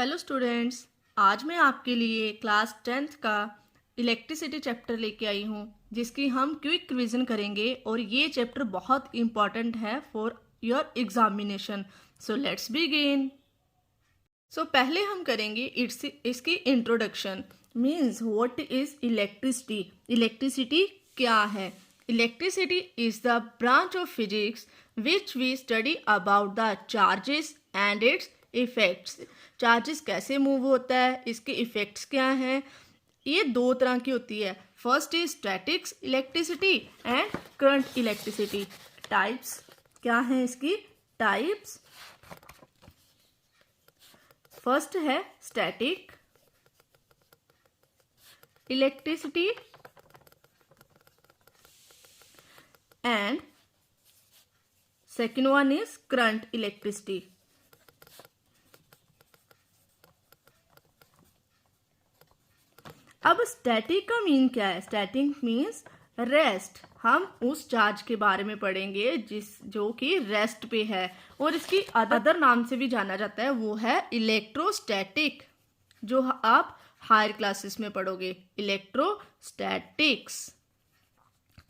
Hello students. आज मैं आपके लिए क्लास 10th का इलेक्ट्रिसिटी चैप्टर लेके आई हूँ जिसकी हम क्विक रिवीजन करेंगे और ये चैप्टर बहुत इम्पॉर्टेंट है for your examination. So let's begin. So पहले हम करेंगे इसकी introduction. Means what is electricity. Electricity क्या है? Electricity is the branch of physics which we study about the charges and its effects. Charges कैसे move होता है, इसके इफेक्ट्स क्या हैं। ये दो तरह की होती है। First is statics electricity and current electricity. Types क्या हैं इसकी? टाइप्स फर्स्ट है static electricity and second one is current electricity. अब स्टैटिक का मीन क्या है? Static means rest. हम उस चार्ज के बारे में पढ़ेंगे जो कि रेस्ट पे है और इसकी अदर नाम से भी जाना जाता है, वो है इलेक्ट्रोस्टैटिक, जो आप हायर क्लासेस में पढ़ोगे। इलेक्ट्रोस्टैटिक्स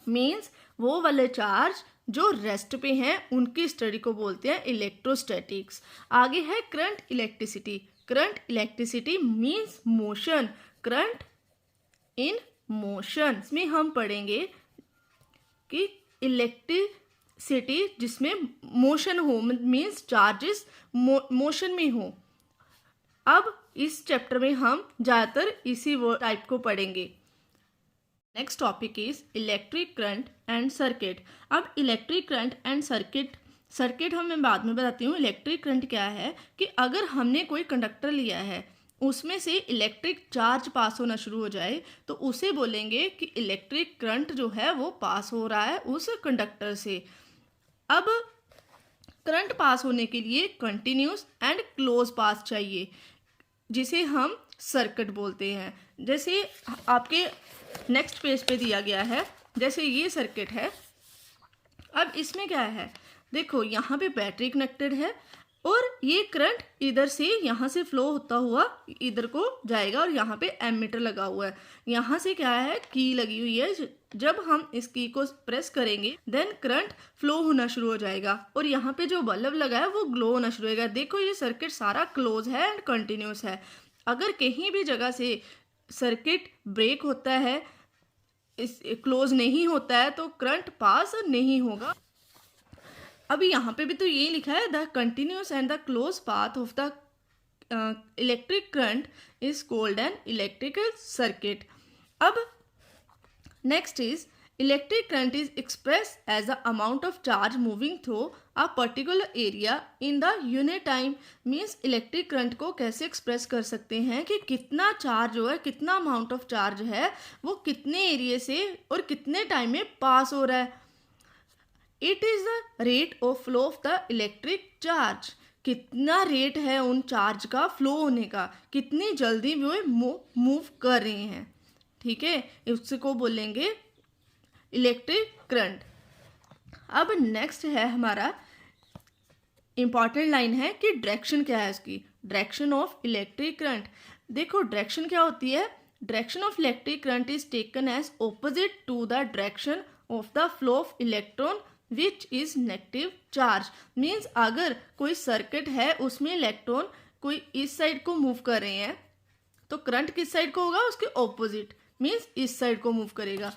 मीन्स वो वाले चार्ज जो रेस्ट पे हैं उनकी स्टडी को बोलते हैं इलेक्ट्रोस्टैटिक्स। आगे है current electricity. Current electricity means motion. Current in motion. इसमें हम पढ़ेंगे कि इलेक्ट्रिसिटी जिसमें मोशन हो, मीन्स चार्जेस मोशन में हो। अब इस चैप्टर में हम ज़्यादातर इसी टाइप को पढ़ेंगे। Next topic is electric current and circuit. अब इलेक्ट्रिक करंट एंड सर्किट मैं बाद में बताती हूँ। इलेक्ट्रिक करंट क्या है कि अगर हमने कोई कंडक्टर लिया है, उसमें से इलेक्ट्रिक चार्ज पास होना शुरू हो जाए तो उसे बोलेंगे कि इलेक्ट्रिक करंट जो है वो पास हो रहा है उस कंडक्टर से। अब करंट पास होने के लिए कंटिन्यूस एंड क्लोज पाथ चाहिए, जिसे हम सर्किट बोलते हैं। जैसे आपके नेक्स्ट पेज पे दिया गया है, जैसे ये सर्किट है। अब इसमें क्या है, देखो यहाँ पे बैटरी कनेक्टेड है और ये करंट इधर से यहाँ से फ्लो होता हुआ इधर को जाएगा और यहाँ पे एमीटर लगा हुआ है। यहाँ से क्या है, की लगी हुई है। जब हम इस की को प्रेस करेंगे देन करंट फ्लो होना शुरू हो जाएगा और यहाँ पे जो बल्ब लगा है वो ग्लो होना शुरू होगा। देखो ये सर्किट सारा क्लोज है एंड कंटिन्यूस है। अगर कहीं भी जगह से सर्किट ब्रेक होता है, इस क्लोज नहीं होता है, तो करंट पास नहीं होगा। अभी यहाँ पे भी तो ये लिखा है, the continuous and the close path of the electric current is called an electrical circuit. अब next is electric current is express as the amount of charge moving through a particular area in the unit time. Means electric current को कैसे express कर सकते हैं कि कितना charge जो है, कितना अमाउंट ऑफ चार्ज है वो कितने एरिया से और कितने टाइम में पास हो रहा है। It is the rate of flow of the electric charge. कितना रेट है उन चार्ज का फ्लो होने का, कितनी जल्दी वो मूव कर रहे हैं। ठीक है, इसको बोलेंगे इलेक्ट्रिक करंट। अब नेक्स्ट है हमारा इंपॉर्टेंट लाइन है कि डायरेक्शन क्या है इसकी। Direction of electric current. देखो डायरेक्शन क्या होती है। Direction of electric current is taken as opposite to the direction of the flow of electron which is negative charge. Means अगर कोई सर्किट है उसमें इलेक्ट्रॉन कोई इस साइड को मूव कर रहे हैं तो करंट किस साइड को होगा, उसके ऑपोजिट, मीन्स इस साइड को मूव करेगा।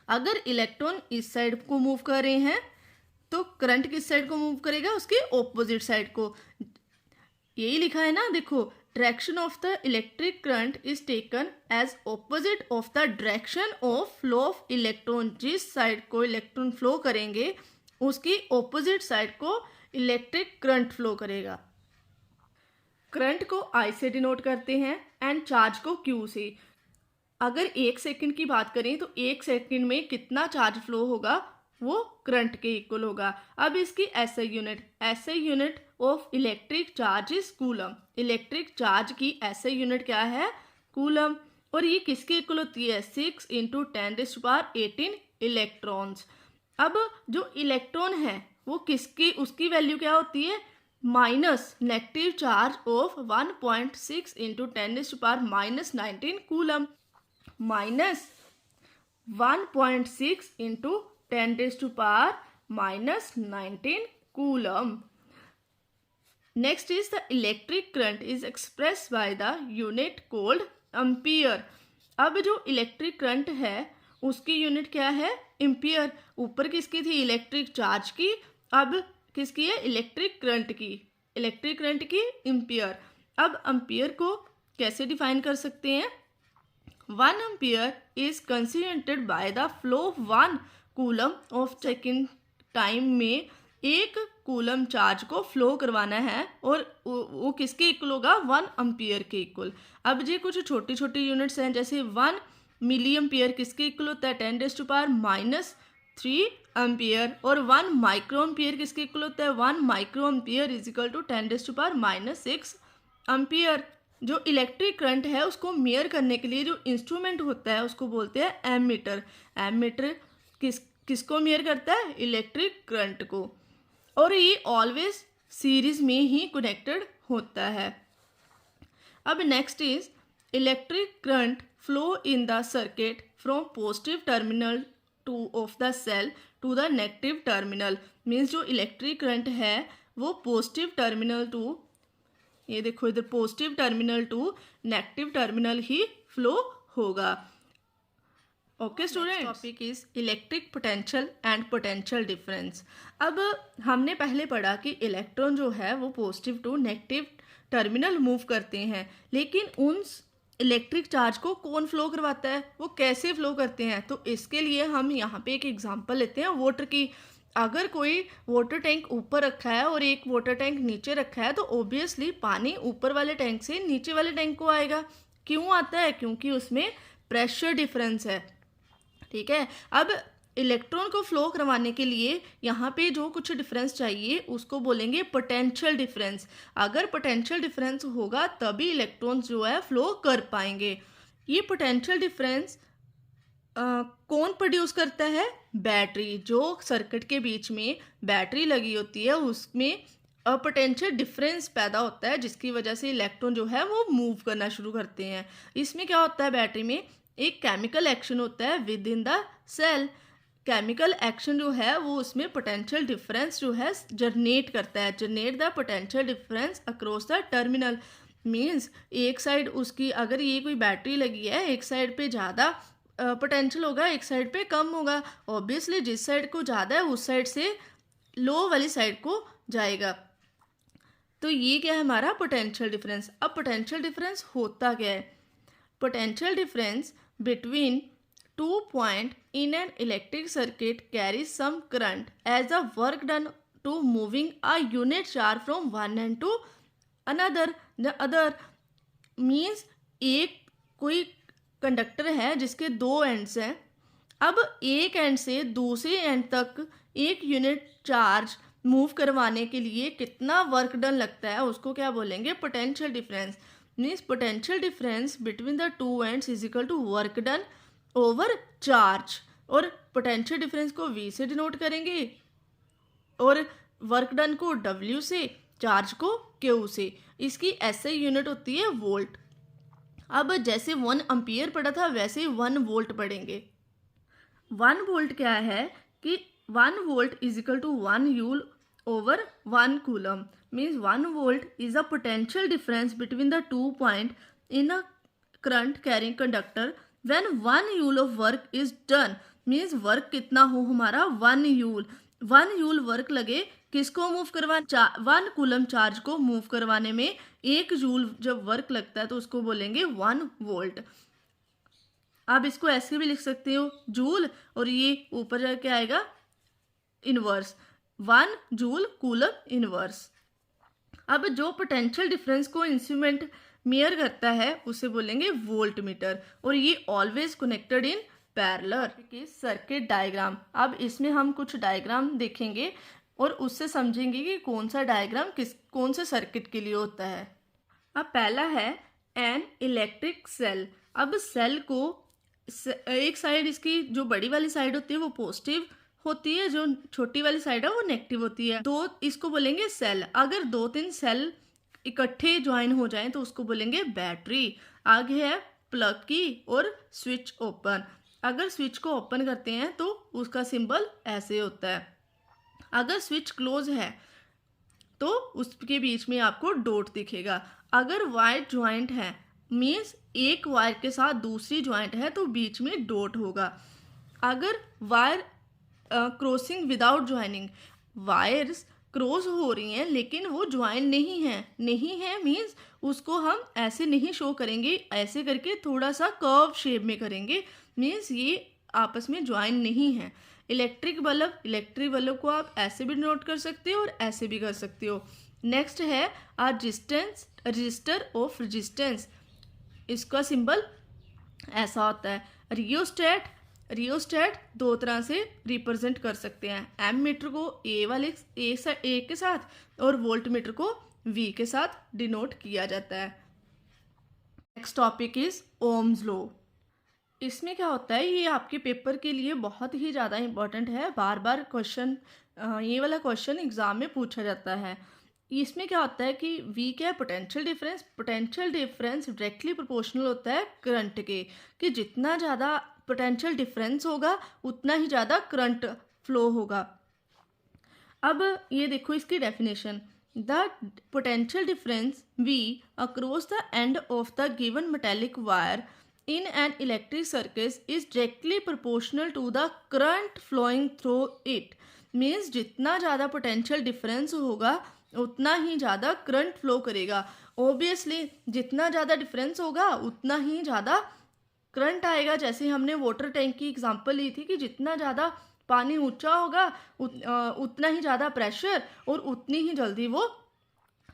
अगर इलेक्ट्रॉन इस साइड को मूव कर रहे हैं तो करंट किस साइड को मूव करेगा, उसके ऑपोजिट साइड को। यही लिखा है ना, देखो direction of the electric current is taken as opposite of the direction of flow of electron. जिस साइड को इलेक्ट्रॉन फ्लो करेंगे उसकी ऑपोजिट साइड को इलेक्ट्रिक करंट फ्लो करेगा। करंट को आई से डिनोट करते हैं एंड चार्ज को क्यू से। अगर 1 सेकंड की बात करें तो 1 सेकंड में कितना चार्ज फ्लो होगा वो करंट के इक्वल होगा। अब इसकी SI unit of electric charge is coulomb. Electric charge की एसआई यूनिट क्या है, कूलम। और ये किसके इक्वल होती है, 6 × 10⁻18 इलेक्ट्रॉन्स। अब जो इलेक्ट्रॉन है वो किसकी, उसकी वैल्यू क्या होती है, minus negative charge of 1.6 into 10⁻⁻19 coulomb, minus 1.6 into 10⁻⁻19 coulomb. Next is the electric current is expressed by the unit called ampere. अब जो इलेक्ट्रिक करंट है उसकी यूनिट क्या है? एम्पियर. ऊपर किसकी थी? इलेक्ट्रिक चार्ज की. अब किसकी है? इलेक्ट्रिक करंट की. इलेक्ट्रिक करंट की एम्पियर. अब एम्पियर को कैसे डिफाइन कर सकते हैं? 1 ampere is considered by the flow of 1 coulomb of second time में 1 कूलम चार्ज को फ्लो करवाना है और वो किसके इक्वल होगा? 1 एम्पियर के इक्वल. अब जी कुछ छोटी छोटी यूनिट्स हैं, जैसे 1 मिली एम्पियर किसके इक्वल होता है? 10⁻³ एम्पियर. और 1 माइक्रो एम्पियर किसके इक्वल होता है? 1 micro ampere is equal to 10⁻⁻6 ampere. जो इलेक्ट्रिक करंट है उसको मेयर करने के लिए जो इंस्ट्रूमेंट होता है उसको बोलते हैं एमीटर. एमीटर किसको मेयर करता है? इलेक्ट्रिक करंट को. और ये ऑलवेज सीरीज में ही कनेक्टेड होता है. अब next is electric current flow in the circuit from positive terminal to of the cell to the negative terminal. Means जो इलेक्ट्रिक करंट है वो पॉजिटिव टर्मिनल टू, ये देखो इधर, positive terminal to negative terminal ही फ्लो होगा. Okay student, topic is electric potential and potential difference. अब हमने पहले पढ़ा कि इलेक्ट्रॉन जो है वो positive to negative terminal move करते हैं, लेकिन उन इलेक्ट्रिक चार्ज को कौन फ्लो करवाता है, वो कैसे फ्लो करते हैं? तो इसके लिए हम यहाँ पे एक एग्जांपल लेते हैं वाटर की. अगर कोई वाटर टैंक ऊपर रखा है और एक वाटर टैंक नीचे रखा है तो ऑब्वियसली पानी ऊपर वाले टैंक से नीचे वाले टैंक को आएगा. क्यों आता है? क्योंकि उसमें प्रेशर डिफरेंस है. ठीक है. अब इलेक्ट्रॉन को फ्लो करवाने के लिए यहाँ पे जो कुछ डिफरेंस चाहिए उसको बोलेंगे पोटेंशियल डिफरेंस. अगर पोटेंशियल डिफरेंस होगा तभी इलेक्ट्रॉन्स जो है फ्लो कर पाएंगे. ये पोटेंशियल डिफरेंस कौन प्रोड्यूस करता है? बैटरी. जो सर्किट के बीच में बैटरी लगी होती है उसमें पोटेंशियल डिफरेंस पैदा होता है जिसकी वजह से इलेक्ट्रॉन जो है वो मूव करना शुरू करते हैं. इसमें क्या होता है? बैटरी में एक केमिकल एक्शन होता है within the cell. Chemical action जो है वो उसमें पोटेंशियल डिफरेंस जो है जनरेट करता है. Generate the potential difference across the terminal. Means एक साइड उसकी, अगर ये कोई बैटरी लगी है, एक साइड पे ज़्यादा पोटेंशियल होगा, एक साइड पे कम होगा. ऑब्वियसली जिस साइड को ज़्यादा है उस साइड से लो वाली साइड को जाएगा. तो ये क्या है हमारा? Potential difference. अब पोटेंशियल डिफरेंस होता क्या है? Potential difference between 2 points in an electric circuit carries some current as the work done to moving a unit charge from one end to another. The other means एक कोई conductor है जिसके 2 ends हैं. अब एक एंड से दूसरे and तक एक यूनिट चार्ज मूव करवाने के लिए कितना वर्क डन लगता है उसको क्या बोलेंगे? Potential difference. Means potential difference between the 2 ends is equal to work done over charge. और पोटेंशियल डिफरेंस को V से डिनोट करेंगे और वर्क डन को W से, चार्ज को Q से. इसकी SI यूनिट होती है वोल्ट. अब जैसे 1 एम्पियर पढ़ा था वैसे ही 1 वोल्ट पढ़ेंगे. 1 वोल्ट क्या है कि 1 volt is equal to 1 joule over 1 coulomb. Means 1 volt is the potential difference between the 2 points in a current carrying conductor when 1 joule of work is done. Means work कितना हो हमारा? 1 joule. 1 joule work लगे किसको move करवा? 1 coulomb charge को move करवाने में 1 joule जब वर्क लगता है तो उसको बोलेंगे 1 वोल्ट. आप इसको ऐसे भी लिख सकते हो जूल, और ये ऊपर जाके आएगा इनवर्स 1 जूल कूलम इनवर्स. अब जो पोटेंशियल डिफरेंस को इंस्ट्रूमेंट मेयर करता है उसे बोलेंगे वोल्ट मीटर, और ये always connected in parallel. Circuit diagram. अब इसमें हम कुछ डायग्राम देखेंगे और उससे समझेंगे कि कौन सा डायग्राम कौन से सर्किट के लिए होता है. अब पहला है एन इलेक्ट्रिक सेल. अब सेल को एक साइड, इसकी जो बड़ी वाली साइड होती है वो पॉजिटिव होती है, जो छोटी वाली साइड है वो नेगेटिव होती है। दो, इसको बोलेंगे सेल। अगर 2-3 सेल इकट्ठे ज्वाइन हो जाएं तो उसको बोलेंगे बैटरी। आगे है प्लग की और स्विच ओपन। अगर स्विच को ओपन करते हैं तो उसका सिंबल ऐसे होता है। अगर स्विच क्लोज है तो उसके बीच में आपको डॉट दिखेगा। अगर वायर ज्वाइंट है मीन्स एक वायर के साथ दूसरी ज्वाइंट है तो बीच में डॉट होगा। अगर wire crossing without joining, wires cross हो रही हैं लेकिन वो ज्वाइन नहीं है मीन्स उसको हम ऐसे नहीं शो करेंगे, ऐसे करके थोड़ा सा कर्व शेप में करेंगे, मीन्स ये आपस में ज्वाइन नहीं है। इलेक्ट्रिक बल्ब को आप ऐसे भी नोट कर सकते हो और ऐसे भी कर सकते हो। नेक्स्ट है रजिस्टर ऑफ रेजिस्टेंस। इसका सिंबल ऐसा होता है। रियोस्टेट दो तरह से रिप्रेजेंट कर सकते हैं। एम मीटर को ए के साथ और वोल्ट मीटर को वी के साथ डिनोट किया जाता है। Next topic is Ohm's law. इसमें क्या होता है, ये आपके पेपर के लिए बहुत ही ज़्यादा इंपॉर्टेंट है। बार बार क्वेश्चन, ये वाला क्वेश्चन एग्जाम में पूछा जाता है। इसमें क्या होता है कि वी क्या है, पोटेंशियल डिफरेंस डायरेक्टली प्रोपोर्शनल होता है करंट के, कि जितना ज़्यादा पोटेंशियल डिफरेंस होगा उतना ही ज़्यादा करंट फ्लो होगा। अब ये देखो इसकी definition, the potential difference V across the end of the given metallic wire in an electric circuit is directly proportional to the current flowing through it। Means जितना ज़्यादा पोटेंशियल डिफरेंस होगा उतना ही ज़्यादा करंट फ्लो करेगा। Obviously जितना ज़्यादा difference होगा उतना ही ज़्यादा करंट आएगा। जैसे हमने वाटर टैंक की एग्जांपल ली थी कि जितना ज़्यादा पानी ऊंचा होगा उतना ही ज़्यादा प्रेशर और उतनी ही जल्दी वो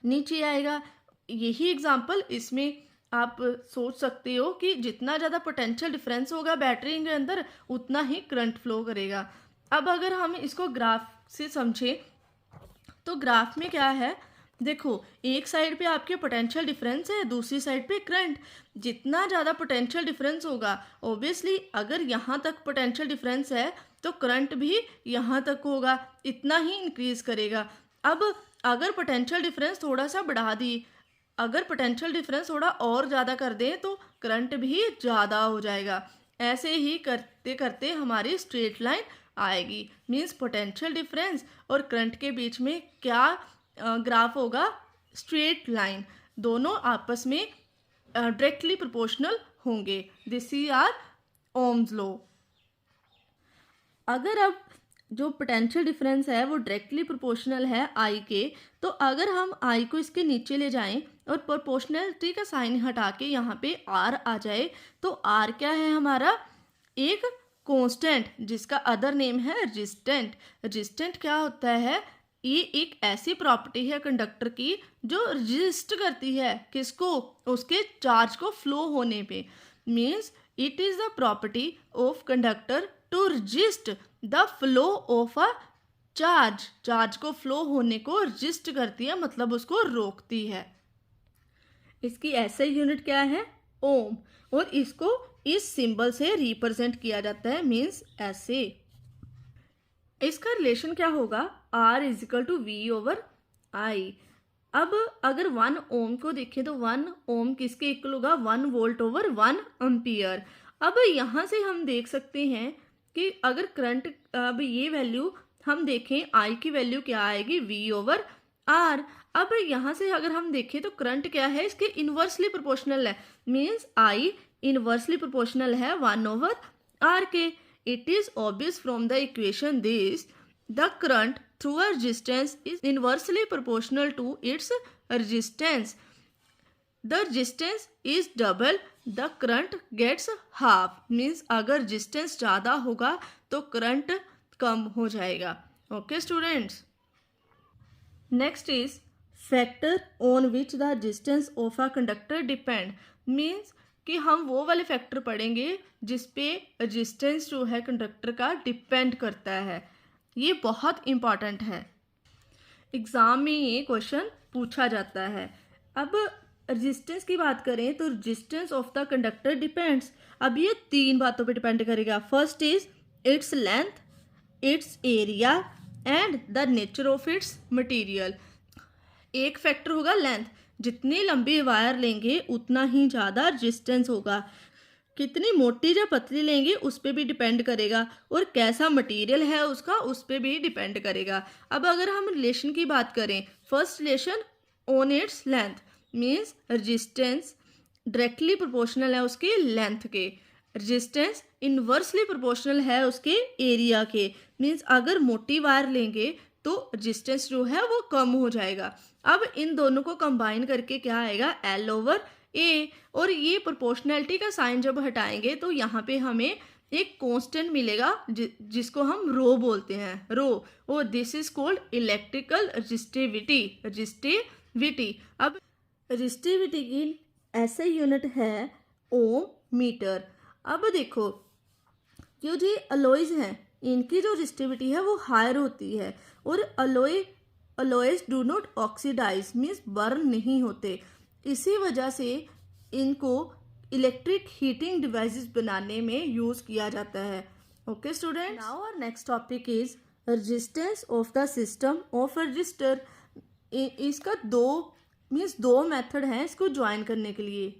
नीचे आएगा। यही एग्जांपल इसमें आप सोच सकते हो कि जितना ज़्यादा पोटेंशियल डिफरेंस होगा बैटरी के अंदर उतना ही करंट फ्लो करेगा। अब अगर हम इसको ग्राफ से समझें तो ग्राफ में क्या है, देखो एक साइड पे आपके पोटेंशियल डिफरेंस है, दूसरी साइड पे करंट। जितना ज़्यादा पोटेंशियल डिफरेंस होगा ऑब्वियसली अगर यहाँ तक पोटेंशियल डिफरेंस है तो करंट भी यहाँ तक होगा, इतना ही इंक्रीज करेगा। अब अगर पोटेंशियल डिफरेंस थोड़ा सा बढ़ा दी, अगर पोटेंशियल डिफरेंस थोड़ा और ज़्यादा कर दें तो करंट भी ज़्यादा हो जाएगा। ऐसे ही करते करते हमारी स्ट्रेट लाइन आएगी। मीन्स पोटेंशियल डिफरेंस और करंट के बीच में क्या ग्राफ होगा, स्ट्रेट लाइन। दोनों आपस में डायरेक्टली प्रोपोर्शनल होंगे। This is our Ohm's law. अगर अब जो पोटेंशियल डिफरेंस है वो डायरेक्टली प्रोपोर्शनल है आई के, तो अगर हम आई को इसके नीचे ले जाएं और प्रोपोर्शनलिटी का साइन हटा के यहाँ पे आर आ जाए तो आर क्या है हमारा, एक कांस्टेंट जिसका अदर नेम है रेजिस्टेंट। रेजिस्टेंट क्या होता है, ये एक ऐसी प्रॉपर्टी है कंडक्टर की जो रेजिस्ट करती है किसको, उसके चार्ज को फ्लो होने पे। Means it is the property of conductor to resist the flow of a charge को फ्लो होने को रेजिस्ट करती है, मतलब उसको रोकती है। इसकी ऐसे यूनिट क्या है, ओम, और इसको इस सिंबल से रिप्रेजेंट किया जाता है, मीन्स ऐसे। इसका रिलेशन क्या होगा, R = V/I। अब अगर 1 ओम को देखें तो 1 ओम किसके इक्वल होगा, 1 V/1 एम्पियर। अब यहाँ से हम देख सकते हैं कि अगर करंट, अब ये वैल्यू हम देखें I की वैल्यू क्या आएगी, V/R। अब यहाँ से अगर हम देखें तो करंट क्या है, इसके इन्वर्सली प्रोपोर्शनल है, मीन्स I इन्वर्सली प्रोपोर्शनल है 1/R के। It is obvious from the equation this the current through a resistance is inversely proportional to its resistance. The resistance is double the current gets half. Means अगर resistance ज़्यादा होगा तो current कम हो जाएगा। Okay students, next is factor on which the resistance of a conductor depend. Means कि हम वो वाले फैक्टर पढ़ेंगे जिस पे रेजिस्टेंस जो है कंडक्टर का डिपेंड करता है। ये बहुत इम्पॉर्टेंट है, एग्ज़ाम में ये क्वेश्चन पूछा जाता है। अब रेजिस्टेंस की बात करें तो resistance of the conductor depends, अब ये 3 बातों पे डिपेंड करेगा। First is its length, it's area and the nature of its material. एक फैक्टर होगा लेंथ, जितनी लंबी वायर लेंगे उतना ही ज़्यादा रेजिस्टेंस होगा। कितनी मोटी या पतली लेंगे उस पर भी डिपेंड करेगा, और कैसा मटेरियल है उसका उस पर भी डिपेंड करेगा। अब अगर हम रिलेशन की बात करें, first relation on its length means resistance directly proportional है उसके लेंथ के, रेजिस्टेंस इनवर्सली प्रोपोर्शनल है उसके एरिया के। मीन्स अगर मोटी वायर लेंगे तो रेजिस्टेंस जो है वो कम हो जाएगा। अब इन दोनों को कंबाइन करके क्या आएगा, L/A। और ये प्रोपोर्शनैलिटी का साइन जब हटाएंगे तो यहाँ पे हमें एक कांस्टेंट मिलेगा जिसको हम रो बोलते हैं, रो, और this is called electrical resistivity. अब रजिस्टिविटी की ऐसे यूनिट है ओम मीटर। अब देखो जो जी अलॉयज हैं इनकी जो रजिस्टिविटी है वो हायर होती है, और alloys do not oxidise means burn नहीं होते। इसी वजह से इनको इलेक्ट्रिक हीटिंग डिवाइसेस बनाने में यूज़ किया जाता है। Okay student, now our next topic is resistance of the system of resistor. इसका दो मेथड हैं इसको ज्वाइन करने के लिए,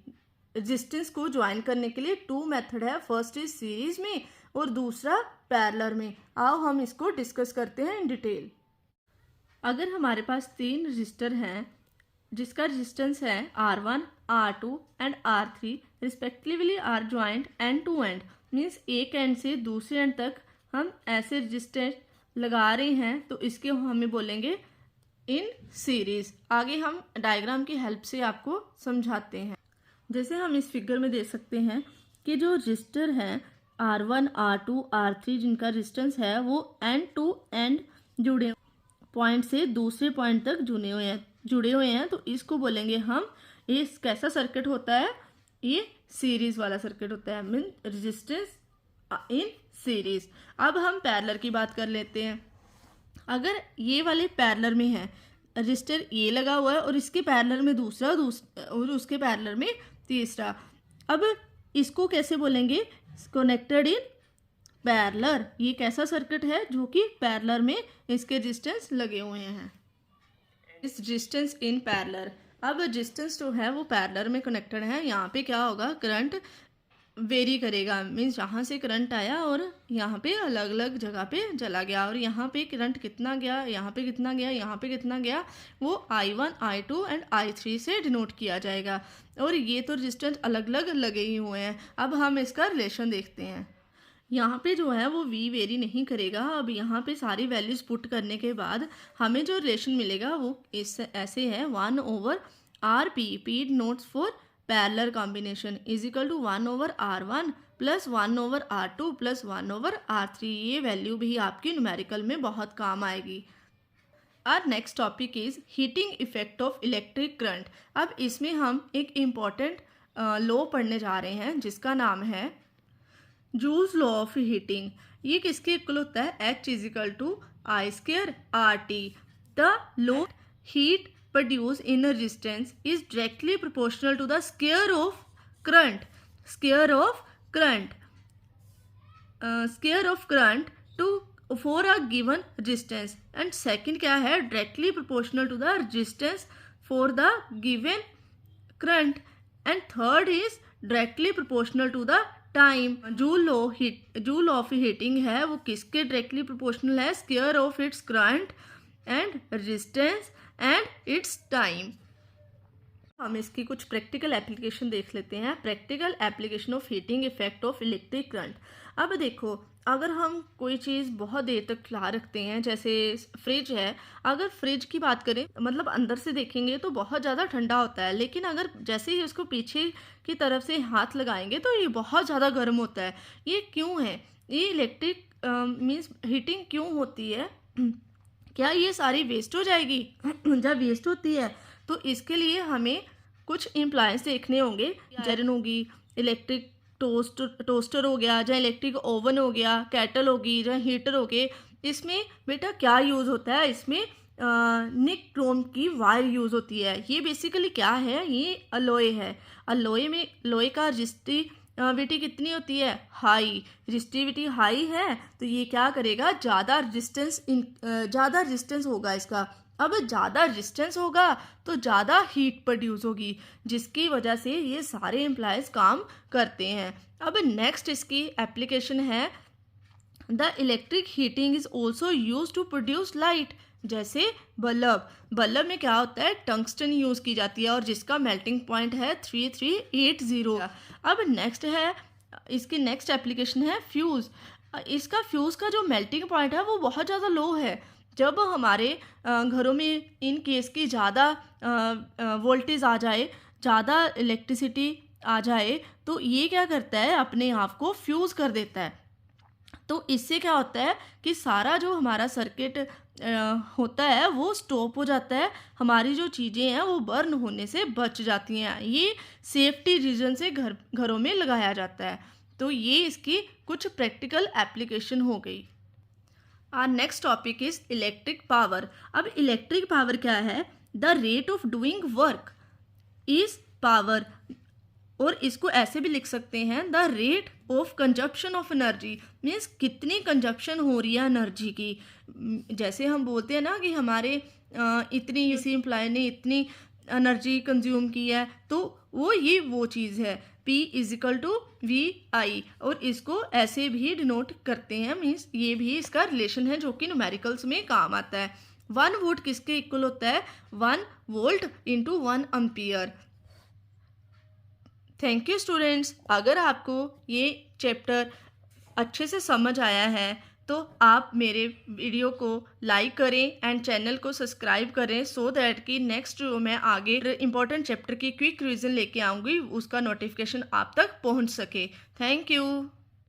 रेजिस्टेंस को ज्वाइन करने के लिए 2 मेथड है। फर्स्ट इज सीरीज में और दूसरा पैरेलल में। आओ हम इसको डिस्कस करते हैं इन डिटेल। अगर हमारे पास 3 रजिस्टर हैं जिसका रेजिस्टेंस है R1, R2 and R3 respectively are joint end to end, means एक एंड से दूसरे एंड तक हम ऐसे रेजिस्टेंस लगा रहे हैं तो इसके हमें बोलेंगे इन सीरीज। आगे हम डायग्राम की हेल्प से आपको समझाते हैं। जैसे हम इस फिगर में देख सकते हैं कि जो रजिस्टर हैं R1, R2, R3 जिनका रेजिस्टेंस है वो एंड टू एंड जुड़े पॉइंट से दूसरे पॉइंट तक जुड़े हुए हैं तो इसको बोलेंगे हम, ये कैसा सर्किट होता है, ये सीरीज वाला सर्किट होता है, मीन रेजिस्टेंस इन सीरीज। अब हम पैरेलल की बात कर लेते हैं। अगर ये वाले पैरेलल में है, रजिस्टर ये लगा हुआ है और इसके पैरेलल में दूसरा और उसके पैरेलल में तीसरा। अब इसको कैसे बोलेंगे, कनेक्टेड इन पैरेलल। ये कैसा सर्किट है जो कि पैरेलल में इसके रेजिस्टेंस लगे हुए हैं, इस रेजिस्टेंस इन पैरेलल। अब रेजिस्टेंस जो है वो पैरेलल में कनेक्टेड है। यहाँ पे क्या होगा, करंट वेरी करेगा, मीन्स यहाँ से करंट आया और यहाँ पे अलग अलग जगह पे चला गया, और यहाँ पे करंट कितना गया, यहाँ पे कितना गया, यहाँ पे कितना गया, वो I1, I2 एंड I3 से डिनोट किया जाएगा। और ये तो रेजिस्टेंस अलग अलग लगे ही हुए हैं। अब हम इसका रिलेशन देखते हैं। यहाँ पे जो है वो V वेरी नहीं करेगा। अब यहाँ पे सारी वैल्यूज पुट करने के बाद हमें जो रिलेशन मिलेगा वो ऐसे है, 1/RP, P notes for parallel combination is equal to 1/R1 plus 1/R2 plus 1/R3। ये वैल्यू भी आपकी न्यूमेरिकल में बहुत काम आएगी। Our next topic is heating effect of electric current. अब इसमें हम एक इम्पॉर्टेंट लॉ पढ़ने जा रहे हैं जिसका नाम है जूल्स लॉ ऑफ हीटिंग। ये किसके इक्वल होता है, H is equal to I²RT। The law heat produced in a resistance is directly proportional to the square of current to for a given resistance। and second क्या है, directly proportional to the resistance for the given current। and third is directly proportional to the time. Joule of heating है वो किसके directly proportional है, square of its current and resistance and it's time. हम इसकी कुछ practical application देख लेते हैं। Practical application of heating effect of electric current. अब देखो, अगर हम कोई चीज़ बहुत देर तक खिला रखते हैं, जैसे फ्रिज है, अगर फ्रिज की बात करें मतलब अंदर से देखेंगे तो बहुत ज़्यादा ठंडा होता है, लेकिन अगर जैसे ही उसको पीछे की तरफ से हाथ लगाएंगे तो ये बहुत ज़्यादा गर्म होता है। ये क्यों है, ये इलेक्ट्रिक मीन्स हीटिंग क्यों होती है, क्या ये सारी वेस्ट हो जाएगी? जब वेस्ट होती है तो इसके लिए हमें कुछ इम्प्लायंस देखने होंगे, जरन होगी, इलेक्ट्रिक टोस्टर हो गया, या इलेक्ट्रिक ओवन हो गया, केटल होगी, या हीटर हो गए। इसमें बेटा क्या यूज़ होता है, इसमें निक क्रोम की वायर यूज़ होती है। ये बेसिकली क्या है, ये अलॉय है। अलॉय में लोहे का रेजिस्टिविटी कितनी होती है, हाई। रेजिस्टिविटी हाई है तो ये क्या करेगा, ज़्यादा रेजिस्टेंस होगा इसका। अब ज़्यादा रेजिस्टेंस होगा तो ज़्यादा हीट प्रोड्यूस होगी, जिसकी वजह से ये सारे एम्प्लॉयज़ काम करते हैं। अब नेक्स्ट इसकी एप्लीकेशन है, the electric heating is also use to produce light. जैसे बल्ब में क्या होता है, टंगस्टन यूज़ की जाती है और जिसका मेल्टिंग पॉइंट है 3380। अब नेक्स्ट है, इसकी नेक्स्ट एप्लीकेशन है फ्यूज़। इसका फ्यूज़ का जो मेल्टिंग पॉइंट है वो बहुत ज़्यादा लो है। जब हमारे घरों में इन केस की ज़्यादा वोल्टेज आ जाए, ज़्यादा इलेक्ट्रिसिटी आ जाए, तो ये क्या करता है, अपने आप को फ्यूज़ कर देता है। तो इससे क्या होता है कि सारा जो हमारा सर्किट होता है वो स्टॉप हो जाता है, हमारी जो चीज़ें हैं वो बर्न होने से बच जाती हैं। ये सेफ्टी रीजन से घरों में लगाया जाता है। तो ये इसकी कुछ प्रैक्टिकल एप्लीकेशन हो गई। Our next topic is electric power. अब इलेक्ट्रिक पावर क्या है, the rate of doing work is power, और इसको ऐसे भी लिख सकते हैं, the rate of consumption of energy, means कितनी कंजप्शन हो रही है एनर्जी की। जैसे हम बोलते हैं ना कि हमारे इतनी, इसी एम्प्लॉय ने इतनी एनर्जी कंज्यूम की है, तो वो चीज़ है P = VI, और इसको ऐसे भी डिनोट करते हैं, मीन्स ये भी इसका रिलेशन है जो कि न्यूमेरिकल्स में काम आता है। 1 वोल्ट किसके इक्वल होता है, 1 volt into 1 ampere. Thank you students. अगर आपको ये चैप्टर अच्छे से समझ आया है तो आप मेरे वीडियो को लाइक करें एंड चैनल को सब्सक्राइब करें, सो दैट कि नेक्स्ट जो मैं आगे इंपॉर्टेंट चैप्टर की क्विक रिवीजन लेके आऊँगी उसका नोटिफिकेशन आप तक पहुँच सके। Thank you.